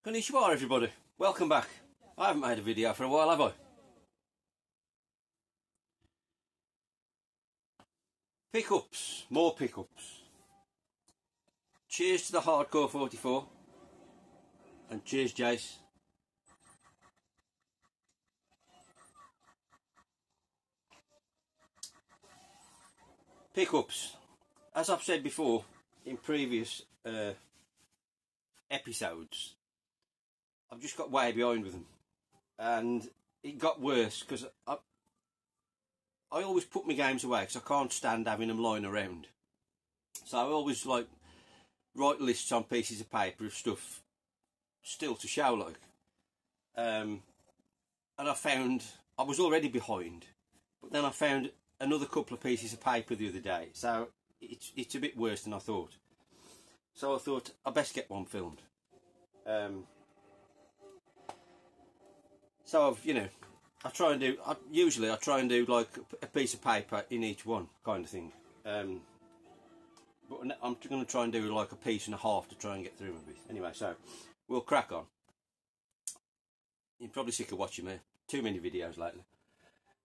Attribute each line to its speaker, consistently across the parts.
Speaker 1: Konnichiwa everybody, welcome back. I haven't made a video for a while, have I? Pickups, more pickups. Cheers to the Hardcore 44 and cheers Jace. Pickups, as I've said before in previous episodes, I've just got way behind with them, and it got worse because I always put my games away because I can't stand having them lying around. So I always like write lists on pieces of paper of stuff still to show, like. And I found I was already behind, but then I found another couple of pieces of paper the other day, so it's a bit worse than I thought. So I thought I best get one filmed. So I try and do. Usually I try and do like a piece of paper in each one, kind of thing. But I'm going to try and do like a piece and a half to try and get through a bit. Anyway, so we'll crack on. You're probably sick of watching me. Too many videos lately.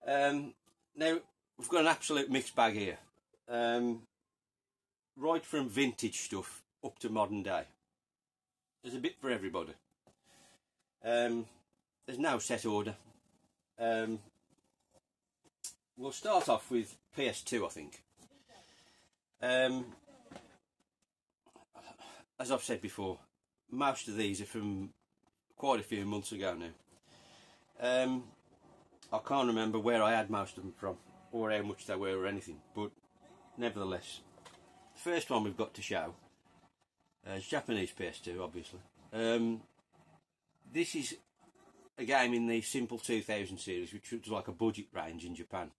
Speaker 1: Now we've got an absolute mixed bag here. Right from vintage stuff up to modern day. There's a bit for everybody. There's no set order. We'll start off with PS2, I think. As I've said before, most of these are from quite a few months ago now. I can't remember where I had most of them from, or how much they were or anything, but nevertheless. The first one we've got to show is Japanese PS2, obviously. This is a game in the Simple 2000 series, which was like a budget range in Japan.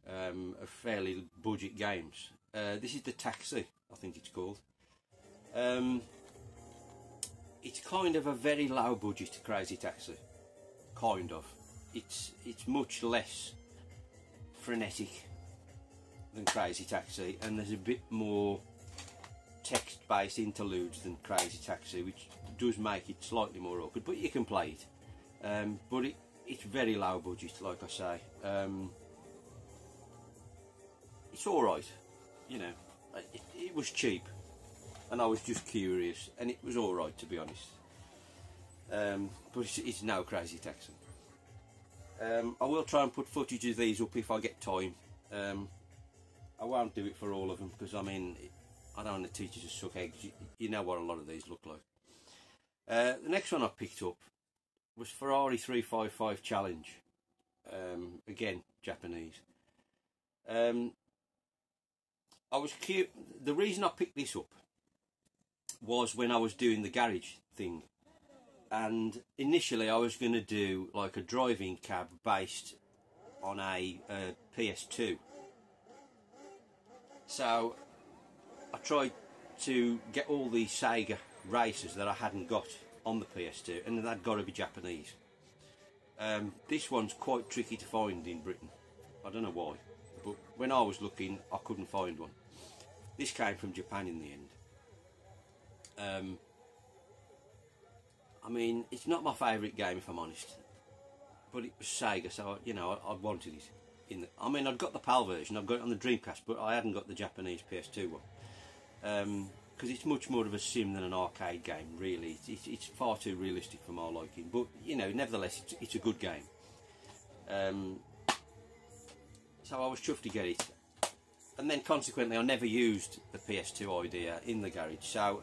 Speaker 1: Of fairly budget games. This is the Taxi, I think it's called. It's kind of a very low budget Crazy Taxi, kind of. It's much less frenetic than Crazy Taxi, and there's a bit more text-based interludes than Crazy Taxi, which does make it slightly more awkward, but you can play it. But it's very low budget, like I say. It's alright, it was cheap, and I was just curious, and it was alright, to be honest. But it's no Crazy Taxi. I will try and put footage of these up if I get time. I won't do it for all of them, because I mean, I don't want to teach you to suck eggs. You know what a lot of these look like. The next one I picked up was Ferrari 355 Challenge. Again, Japanese. I was cute. The reason I picked this up was when I was doing the garage thing, and initially I was going to do like a driving cab based on a PS2. So I tried to get all the Sega races that I hadn't got on the PS2, and they'd got to be Japanese. This one's quite tricky to find in Britain. I don't know why, but when I was looking, I couldn't find one. This came from Japan in the end. I mean, it's not my favourite game, if I'm honest, but it was Sega, so I wanted it. I mean, I'd got the PAL version, I've got it on the Dreamcast, but I hadn't got the Japanese PS2 one. Because it's much more of a sim than an arcade game, really. It's far too realistic for my liking, but nevertheless, it's a good game. So I was chuffed to get it, and then consequently I never used the PS2 idea in the garage, so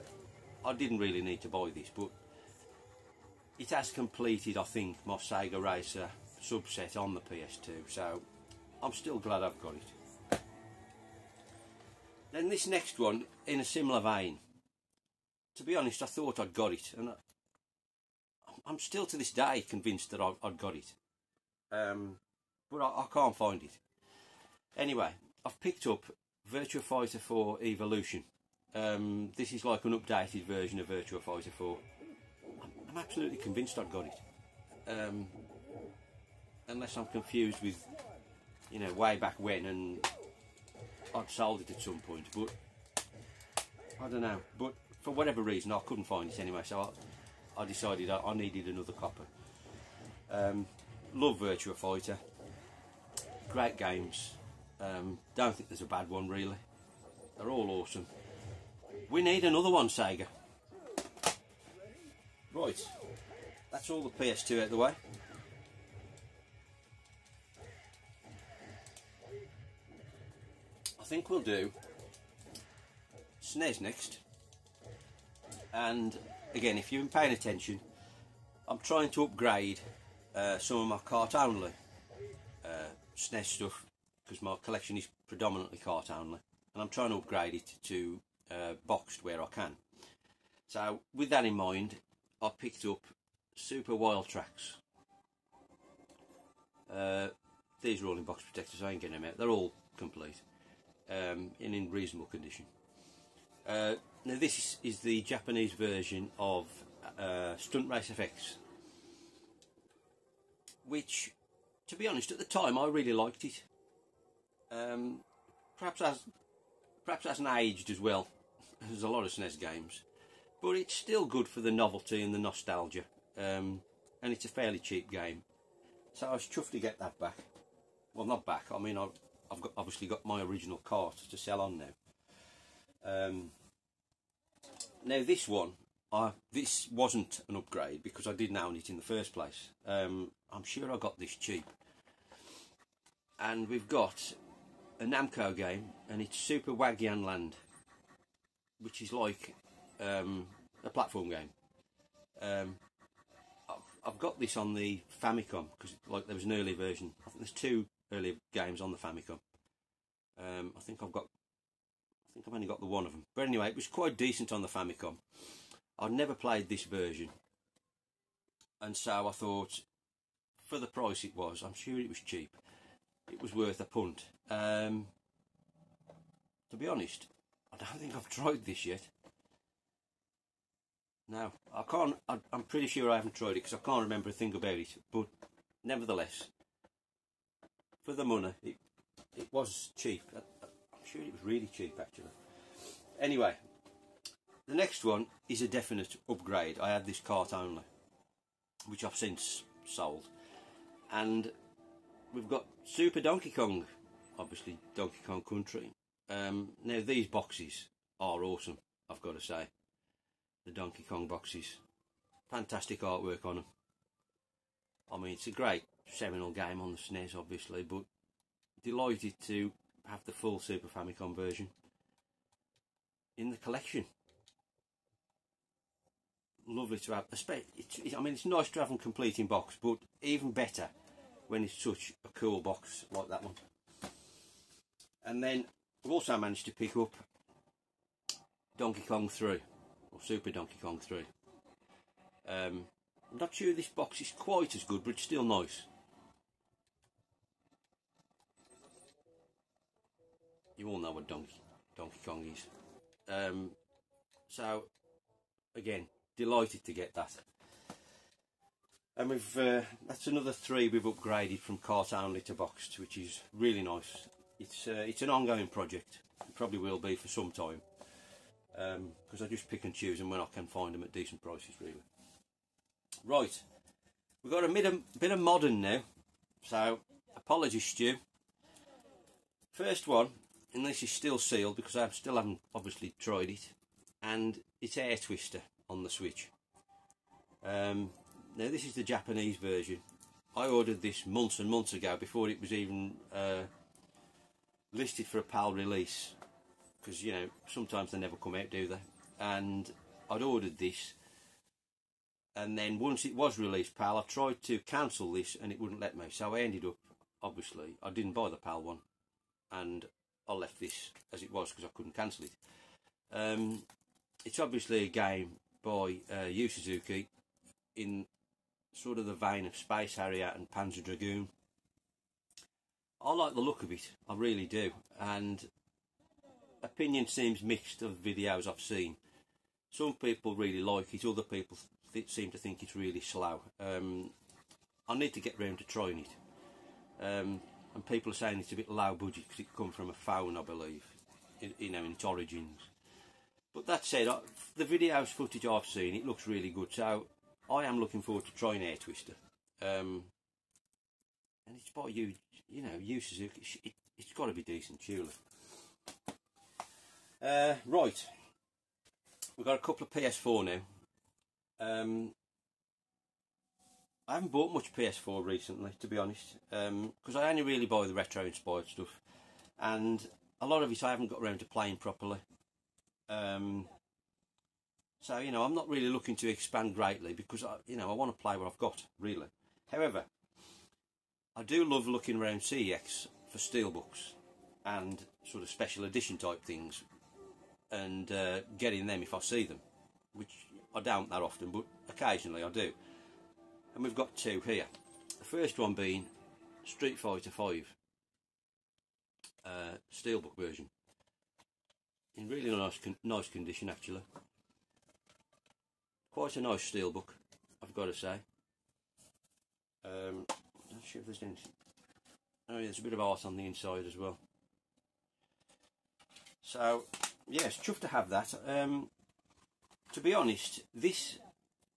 Speaker 1: I didn't really need to buy this, but it has completed, I think, my Sega Racer subset on the PS2, so I'm still glad I've got it. Then this next one, in a similar vein. To be honest, I thought I'd got it, and I'm still to this day convinced that I'd got it. But I can't find it. Anyway, I've picked up Virtua Fighter 4 Evolution. This is like an updated version of Virtua Fighter 4. I'm absolutely convinced I'd got it. Unless I'm confused with, way back when, and I'd sold it at some point, but I don't know. But for whatever reason, I couldn't find it anyway, so I decided I needed another copper. Love Virtua Fighter, great games. Don't think there's a bad one really. They're all awesome. We need another one, Sega. Right, that's all the PS2 out of the way. I think we'll do SNES next. And again, if you've been paying attention, I'm trying to upgrade some of my cart only SNES stuff, because my collection is predominantly cart only, and I'm trying to upgrade it to boxed where I can. So with that in mind, I picked up Super Wild Tracks. These are all in box protectors, I ain't getting them out, they're all complete and in reasonable condition. Now this is the Japanese version of Stunt Race FX, which, to be honest, at the time I really liked it. Perhaps hasn't aged as well as a lot of SNES games, but it's still good for the novelty and the nostalgia, and it's a fairly cheap game, so I was chuffed to get that back. Well, not back, I mean I've obviously got my original cart to sell on now. Now this one, this wasn't an upgrade because I didn't own it in the first place. I'm sure I got this cheap. And we've got a Namco game, and it's Super Wagyan Land, which is like a platform game. I've got this on the Famicom because like there was an early version. I think there's 2 early games on the Famicom. I think I've only got the one of them. But anyway, it was quite decent on the Famicom. I'd never played this version, and so I thought, for the price it was, I'm sure it was cheap, it was worth a punt. To be honest, I don't think I've tried this yet. No, I can't. I'm pretty sure I haven't tried it because I can't remember a thing about it. But nevertheless, for the money, it was cheap. I'm sure it was really cheap actually. Anyway, the next one is a definite upgrade. I had this cart only, which I've since sold, and we've got Super Donkey Kong, obviously Donkey Kong Country. Now these boxes are awesome, I've got to say. The Donkey Kong boxes, fantastic artwork on them. I mean, it's a great seminal game on the SNES obviously, but delighted to have the full Super Famicom version in the collection. Lovely to have. I mean, it's nice to have them complete in box, but even better when it's such a cool box like that one. And then I've also managed to pick up Donkey Kong 3, or Super Donkey Kong 3. I'm not sure this box is quite as good, but it's still nice. You all know what Donkey Kong is. So again, delighted to get that. And that's another 3 we've upgraded from cart only to boxed, which is really nice. It's an ongoing project. It probably will be for some time, because I just pick and choose them when I can find them at decent prices, really. Right, we've got a bit of modern now, so apologies, Stu. First one, and this is still sealed because I still haven't obviously tried it, and it's Air Twister on the Switch. Now this is the Japanese version. I ordered this months and months ago before it was even listed for a PAL release, because you know sometimes they never come out, do they? And I'd ordered this, and then once it was released PAL, I tried to cancel this and it wouldn't let me, so I ended up, obviously I didn't buy the PAL one and I left this as it was because I couldn't cancel it. It's obviously a game by Yu Suzuki in sort of the vein of Space Harrier and Panzer Dragoon. I like the look of it, I really do, and opinion seems mixed of videos I've seen. Some people really like it, other people seem to think it's really slow. I need to get round to trying it. And people are saying it's a bit low budget because it comes from a phone, I believe, in its origins. But that said, the videos footage I've seen, it looks really good, so I am looking forward to trying Air Twister. And it's by you know, Yu Suzuki. It's got to be decent, surely. Right, we've got a couple of PS4 now. I haven't bought much PS4 recently, to be honest, because I only really buy the retro-inspired stuff, and a lot of it I haven't got around to playing properly. So, you know, I'm not really looking to expand greatly because, I want to play what I've got, really. However, I do love looking around CEX for steelbooks and sort of special edition type things, and getting them if I see them, which I don't that often, but occasionally I do. And we've got two here. The first one being Street Fighter 5 steelbook version, in really nice condition actually. Quite a nice steelbook, I've got to say. Not sure if there's anything. Oh yeah, there's a bit of art on the inside as well. So yes, chuffed to have that. To be honest, this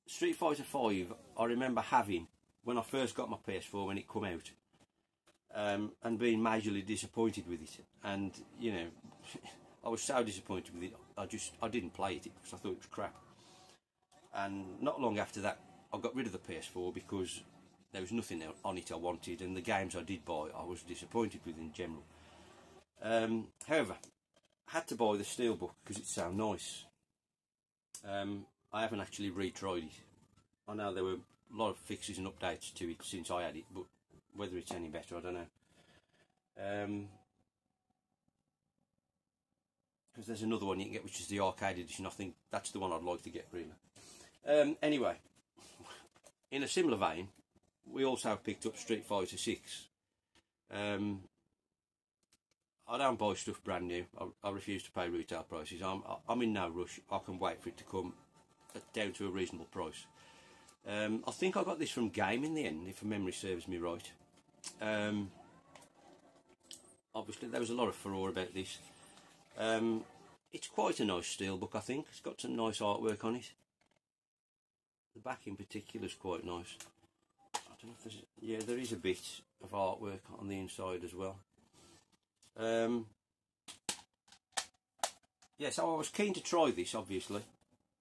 Speaker 1: Street Fighter 5 I remember having when I first got my PS4 when it come out, and being majorly disappointed with it. And you know, I was so disappointed with it. I didn't play it because I thought it was crap. And not long after that, I got rid of the PS4 because there was nothing on it I wanted, and the games I did buy I was disappointed with in general. However, I had to buy the steelbook because it's so nice. I haven't actually retried it. I know there were a lot of fixes and updates to it since I had it, but whether it's any better, I don't know. Because there's another one you can get, which is the arcade edition. I think that's the one I'd like to get, really. Anyway, in a similar vein, we also picked up Street Fighter 6. I don't buy stuff brand new. I refuse to pay retail prices. I'm in no rush. I can wait for it to come down to a reasonable price. I think I got this from Game in the end, if memory serves me right. Obviously, there was a lot of furore about this. It's quite a nice steelbook, I think. It's got some nice artwork on it. The back in particular is quite nice. I don't know if there's... Yeah, there is a bit of artwork on the inside as well. Yeah, so I was keen to try this, obviously.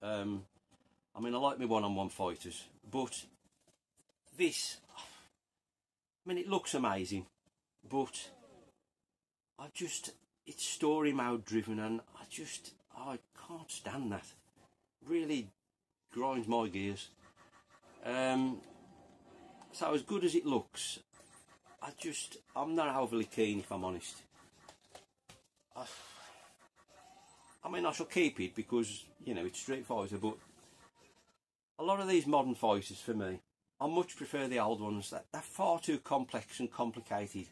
Speaker 1: I mean, I like my one-on-one fighters, but this... I mean, it looks amazing, but it's story mode driven, and I can't stand that. Really grinds my gears. So as good as it looks, I'm not overly keen, if I'm honest. I mean, I shall keep it because, you know, it's Street Fighter, but a lot of these modern fighters, for me, I much prefer the old ones. They're far too complex and complicated.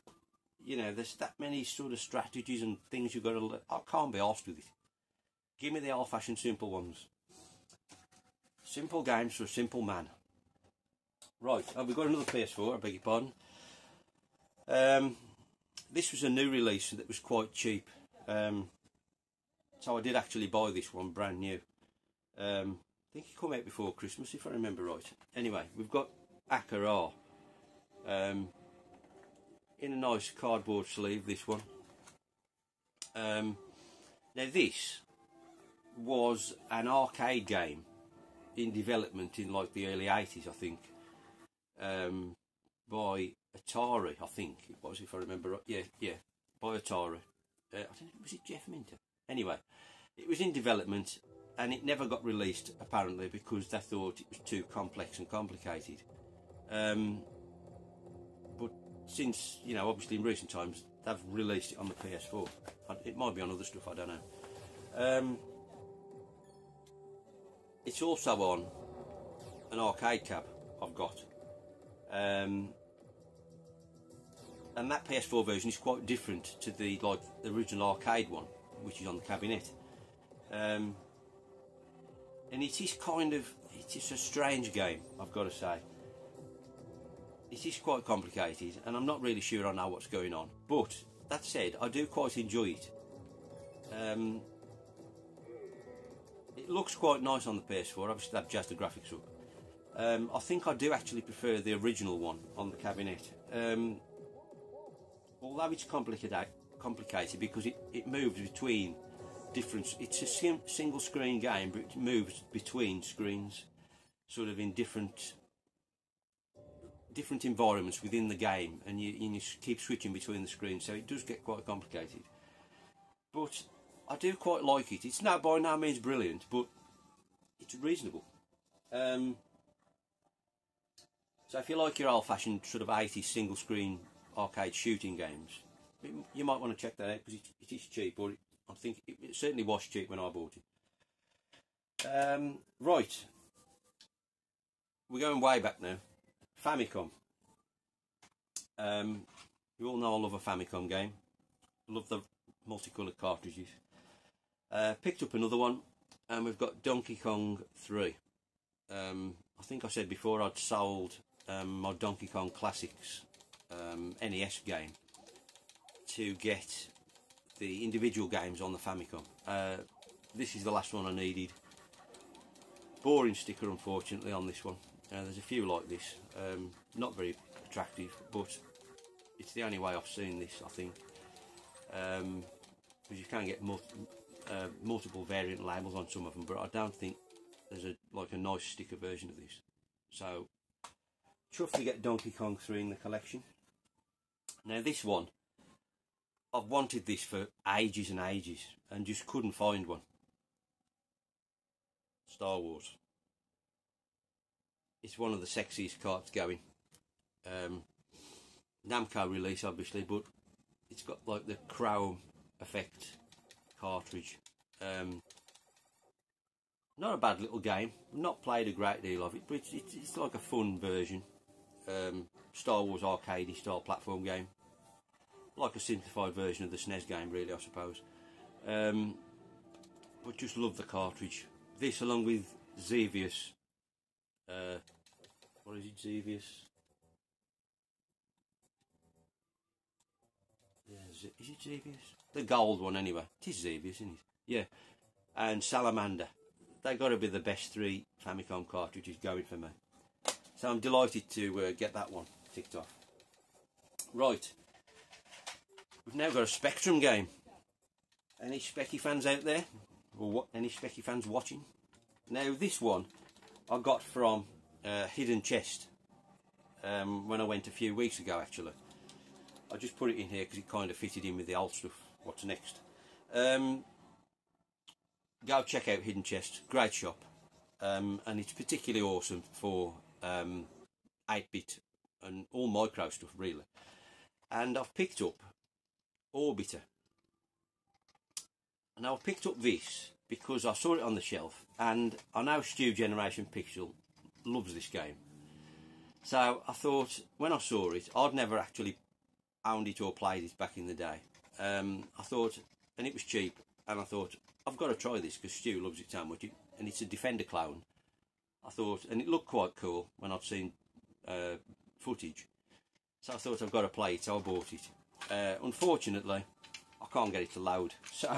Speaker 1: You know, there's that many sort of strategies and things you've got to... I can't be arsed with it. Give me the old-fashioned simple ones. Simple games for a simple man. Right, we've got another PS4, I beg your pardon. This was a new release that was quite cheap. So I did actually buy this one brand new. I think it came out before Christmas, if I remember right. Anyway, we've got Akira. In a nice cardboard sleeve, this one. Now this was an arcade game in development in like the early 80s, I think, by Atari, I think it was, if I remember right. Yeah, by Atari. I don't know, was it Jeff Minter? Anyway, it was in development and it never got released, apparently, because they thought it was too complex and complicated. But since, you know, obviously in recent times, they've released it on the PS4. It might be on other stuff, I don't know. It's also on an arcade cab I've got. And that PS4 version is quite different to the original arcade one, which is on the cabinet. And it is it's a strange game, I've got to say. It is quite complicated, and I'm not really sure I know what's going on. But that said, I do quite enjoy it. It looks quite nice on the PS4. Obviously, they've jazzed the graphics up. I think I do actually prefer the original one on the cabinet. Although it's complicated because it moves between different. It's a single screen game, but it moves between screens, sort of in different environments within the game, and you keep switching between the screens, so it does get quite complicated. But I do quite like it. It's by no means brilliant, but it's reasonable. So if you like your old-fashioned sort of 80s single-screen arcade shooting games, you might want to check that out because it is cheap, or I think it certainly was cheap when I bought it. Right, we're going way back now. Famicom. You all know I love a Famicom game. I love the multicoloured cartridges. Picked up another one, and we've got Donkey Kong 3. I think I said before I'd sold my Donkey Kong Classics NES game to get the individual games on the Famicom. This is the last one I needed. Boring sticker, unfortunately, on this one. There's a few like this, not very attractive, but it's the only way I've seen this, I think, because you can get multiple variant labels on some of them, but I don't think there's a nice sticker version of this. So chuffed to get Donkey Kong 3 in the collection. Now this one, I've wanted this for ages and ages and just couldn't find one. Star Wars. It's one of the sexiest carts going. Namco release obviously, but it's got like the chrome effect cartridge. Not a bad little game. Not played a great deal of it, but it's like a fun version. Star Wars arcadey style platform game, like a simplified version of the SNES game, really, I suppose. But just love the cartridge. This, along with Xevious. What is it, Xevious? Yeah, is it Xevious? The gold one, anyway. It is Xevious, isn't it? Yeah. And Salamander. They got to be the best 3 Famicom cartridges going for me. So I'm delighted to get that one ticked off. Right. We've now got a Spectrum game. Any Specky fans out there? Or what? Any Specky fans watching? Now this one I got from Hidden Chest when I went a few weeks ago, actually. I just put it in here because it kind of fitted in with the old stuff. What's next? Go check out Hidden Chest, great shop, and it's particularly awesome for 8-bit and all micro stuff, really. And I've picked up Orbiter. Now I've picked up this because I saw it on the shelf, and I know Stu Generation Pixel loves this game. So I thought, when I saw it, I'd never actually owned it or played it back in the day. I thought, and it was cheap, and I thought, I've got to try this because Stu loves it so much, and it's a Defender clone. I thought, and it looked quite cool when I'd seen footage. So I thought, I've got to play it, so I bought it. Unfortunately, I can't get it to load, so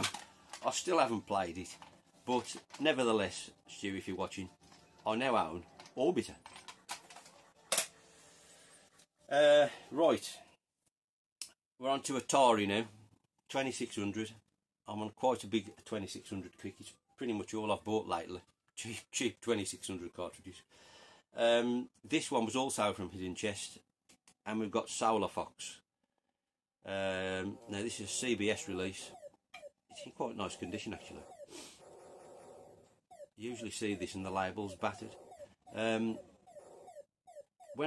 Speaker 1: I still haven't played it. But nevertheless, Stu, if you're watching, I now own Orbiter. Right, we're on to Atari now, 2600. I'm on quite a big 2600 kick. It's pretty much all I've bought lately. Cheap 2600 cartridges. This one was also from Hidden Chest, and we've got Solar Fox. Now this is a CBS release. It's in quite nice condition, actually. You usually see this and the label's battered. When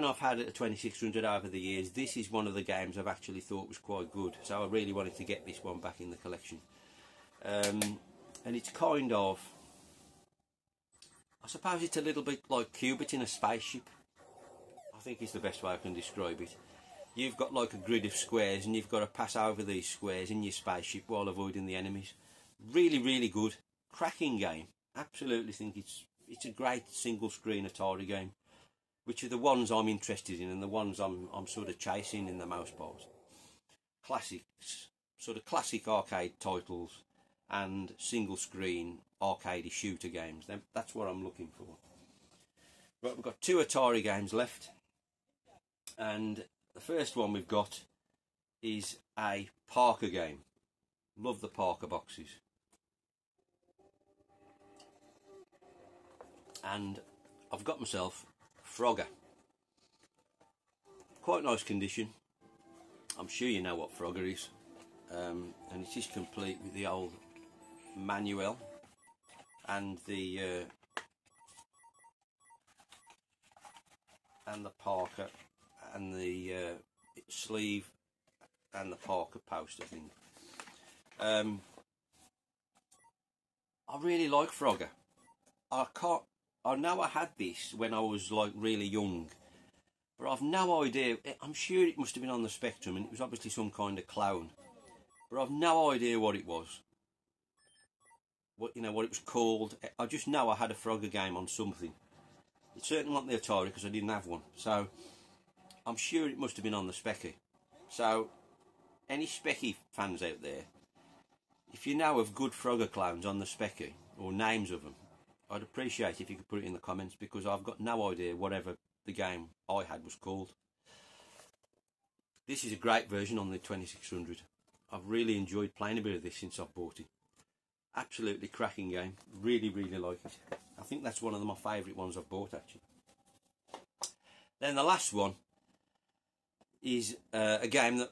Speaker 1: I've had a 2600 over the years, this is one of the games I've actually thought was quite good, so I really wanted to get this one back in the collection. And it's kind of, I suppose it's a little bit like Cubit in a spaceship. I think it's the best way I can describe it. You've got like a grid of squares, and you've got to pass over these squares in your spaceship while avoiding the enemies. Really, really good, cracking game. Absolutely think it's a great single screen Atari game, which are the ones I'm interested in and the ones I'm sort of chasing in the most part. Classics, sort of classic arcade titles and single screen arcade shooter games. That's what I'm looking for. Right, we've got 2 Atari games left, and the first one we've got is a Parker game. Love the Parker boxes. And I've got myself Frogger. Quite nice condition. I'm sure you know what Frogger is. And it is complete with the old manual and the Parker and the sleeve and the Parker poster thing. I really like Frogger. I know I had this when I was like really young, but I've no idea. I'm sure it must have been on the Spectrum, and it was obviously some kind of clown, but I've no idea what it was. What it was called. I just know I had a Frogger game on something. It's certainly not the Atari because I didn't have one, so I'm sure it must have been on the Specky. So any Specky fans out there, if you know of good Frogger clowns on the Specky or names of them, I'd appreciate if you could put it in the comments, because I've got no idea whatever the game I had was called. This is a great version on the 2600. I've really enjoyed playing a bit of this since I've bought it. Absolutely cracking game. Really, really like it. I think that's one of my favourite ones I've bought, actually. Then the last one is a game that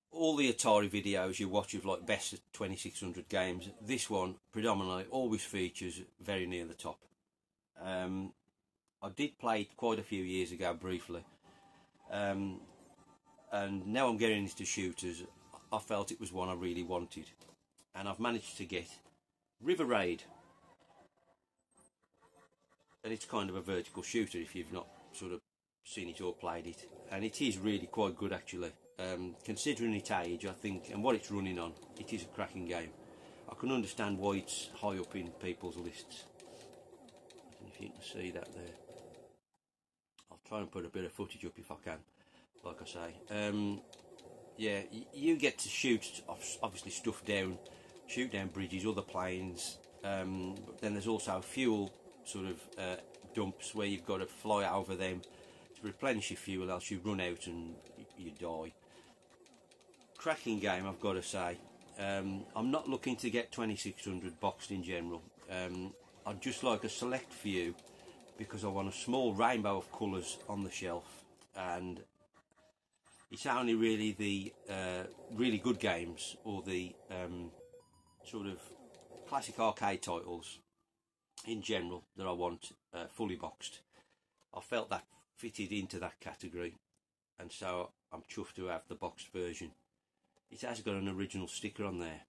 Speaker 1: all the Atari videos you watch of like best of 2600 games, this one predominantly always features very near the top. I did play it quite a few years ago briefly, and now I'm getting into shooters. I felt it was one I really wanted, and I've managed to get River Raid, and it's kind of a vertical shooter if you've not sort of seen it or played it, and it is really quite good actually. Considering its age, I think, and what it's running on, it is a cracking game. I can understand why it's high up in people's lists. I don't know if you can see that there. I'll try and put a bit of footage up if I can, like I say. Yeah, you get to shoot, obviously, stuff down, shoot down bridges, other planes, but then there's also fuel sort of dumps where you've got to fly over them to replenish your fuel, else you run out and you die. Cracking game, I've got to say. I'm not looking to get 2600 boxed in general. I'd just like a select few, because I want a small rainbow of colours on the shelf, and it's only really the really good games or the sort of classic arcade titles in general that I want fully boxed. I felt that fitted into that category, and so I'm chuffed to have the boxed version. It has got an original sticker on there.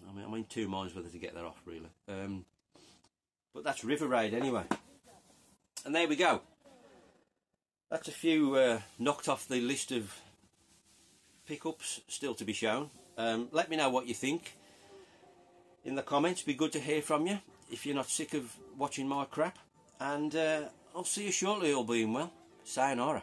Speaker 1: I mean, I'm in 2 minds whether to get that off really. But that's River Raid anyway. And there we go. That's a few knocked off the list of pickups still to be shown. Let me know what you think in the comments. Be good to hear from you if you're not sick of watching my crap. And I'll see you shortly, all being well. Sayonara.